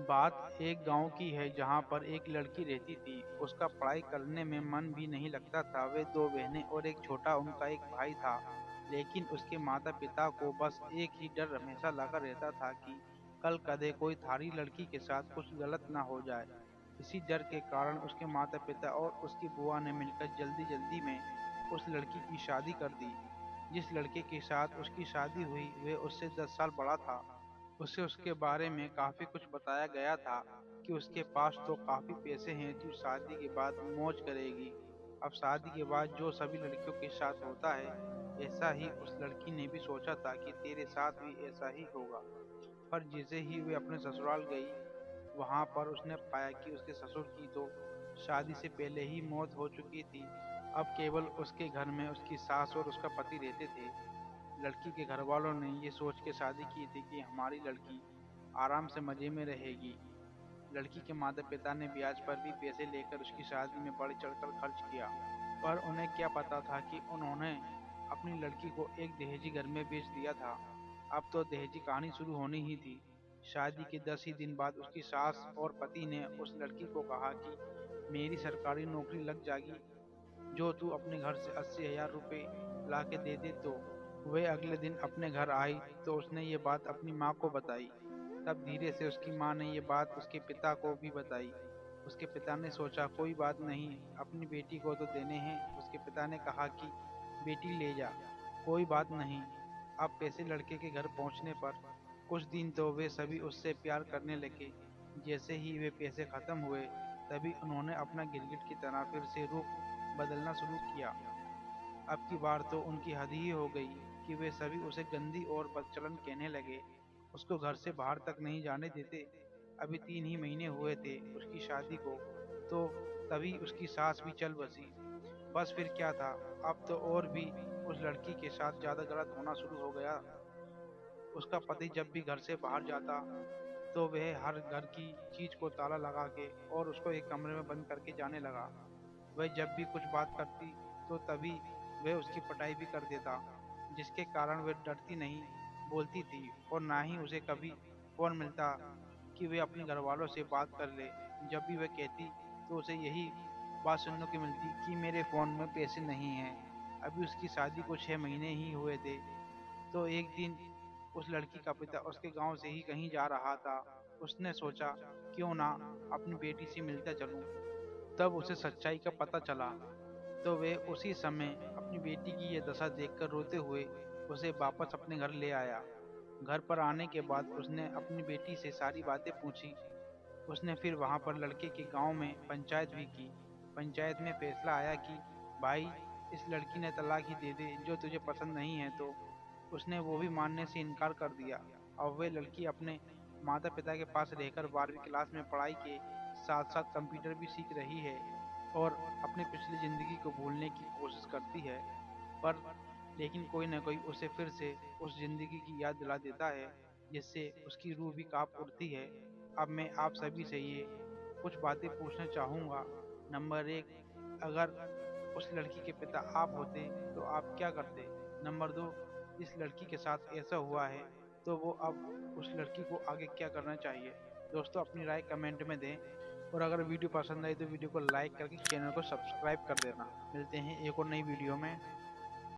बात एक गांव की है जहां पर एक लड़की रहती थी। उसका पढ़ाई करने में मन भी नहीं लगता था। वे दो बहनें और एक छोटा उनका एक भाई था। लेकिन उसके माता पिता को बस एक ही डर हमेशा लगा रहता था कि कल कदे कोई थारी लड़की के साथ कुछ गलत ना हो जाए। इसी डर के कारण उसके माता पिता और उसकी बुआ ने मिलकर जल्दी जल्दी में उस लड़की की शादी कर दी। जिस लड़के के साथ उसकी शादी हुई वे उससे 10 साल बड़ा था। उसे उसके बारे में काफी कुछ बताया गया था कि उसके पास तो काफी पैसे हैं, तू शादी के बाद मौज करेगी। अब शादी के बाद जो सभी लड़कियों के साथ होता है, ऐसा ही उस लड़की ने भी सोचा था कि तेरे साथ भी ऐसा ही होगा। पर जैसे ही वे अपने ससुराल गई, वहां पर उसने पाया कि उसके ससुर की तो शादी से पहले ही मौत हो चुकी थी। अब केवल उसके घर में उसकी सास और उसका पति रहते थे। लड़की के घर वालों ने ये सोच के शादी की थी कि हमारी लड़की आराम से मजे में रहेगी। लड़की के माता पिता ने ब्याज पर भी पैसे लेकर उसकी शादी में बढ़ चढ़कर खर्च किया। पर उन्हें क्या पता था कि उन्होंने अपनी लड़की को एक दहेजी घर में बेच दिया था। अब तो दहेजी कहानी शुरू होनी ही थी। शादी के 10 ही दिन बाद उसकी सास और पति ने उस लड़की को कहा कि मेरी सरकारी नौकरी लग जाएगी जो तू अपने घर से 80,000 रुपये ला के दे दे। तो वह अगले दिन अपने घर आई तो उसने ये बात अपनी माँ को बताई। तब धीरे से उसकी माँ ने ये बात उसके पिता को भी बताई। उसके पिता ने सोचा कोई बात नहीं, अपनी बेटी को तो देने हैं। उसके पिता ने कहा कि बेटी ले जा, कोई बात नहीं। अब पैसे लड़के के घर पहुंचने पर कुछ दिन तो वे सभी उससे प्यार करने लगे। जैसे ही वे पैसे खत्म हुए, तभी उन्होंने अपना गिरगिट की तरह फिर से रूप बदलना शुरू किया। अब की बार तो उनकी हद ही हो गई कि वे सभी उसे गंदी और बदचलन कहने लगे। उसको घर से बाहर तक नहीं जाने देते। अभी 3 ही महीने हुए थे उसकी शादी को, तो तभी उसकी सास भी चल बसी। बस फिर क्या था, अब तो और भी उस लड़की के साथ ज्यादा गलत होना शुरू हो गया। उसका पति जब भी घर से बाहर जाता तो वह हर घर की चीज को ताला लगा के और उसको एक कमरे में बंद करके जाने लगा। वह जब भी कुछ बात करती तो तभी वह उसकी पिटाई भी कर देता, जिसके कारण वह डरती नहीं बोलती थी और ना ही उसे कभी फोन मिलता कि वे अपने घर वालों से बात कर ले। जब भी वह कहती तो उसे यही बात सुनने को मिलती कि मेरे फोन में पैसे नहीं हैं। अभी उसकी शादी को 6 महीने ही हुए थे। तो एक दिन उस लड़की का पिता उसके गांव से ही कहीं जा रहा था। उसने सोचा क्यों ना अपनी बेटी से मिलता चलूं। तब उसे सच्चाई का पता चला तो वे उसी समय अपनी बेटी की यह दशा देखकर रोते हुए उसे वापस अपने घर ले आया। घर पर आने के बाद उसने अपनी बेटी से सारी बातें पूछी। उसने फिर वहां पर लड़के के गांव में पंचायत भी की। पंचायत में फैसला आया कि भाई, इस लड़की ने तलाक ही दे दे, जो तुझे पसंद नहीं है तो। उसने वो भी मानने से इनकार कर दिया। अब वह लड़की अपने माता पिता के पास रहकर 12वीं क्लास में पढ़ाई के साथ साथ कंप्यूटर भी सीख रही है और अपनी पिछली जिंदगी को भूलने की कोशिश करती है। पर लेकिन कोई न कोई उसे फिर से उस जिंदगी की याद दिला देता है, जिससे उसकी रूह भी कांप उठती है। अब मैं आप सभी से ये कुछ बातें पूछना चाहूंगा। नंबर 1, अगर उस लड़की के पिता आप होते तो आप क्या करते? नंबर 2, इस लड़की के साथ ऐसा हुआ है तो वो अब उस लड़की को आगे क्या करना चाहिए? दोस्तों, अपनी राय कमेंट में दें। और अगर वीडियो पसंद आई तो वीडियो को लाइक करके चैनल को सब्सक्राइब कर देना। मिलते हैं एक और नई वीडियो में।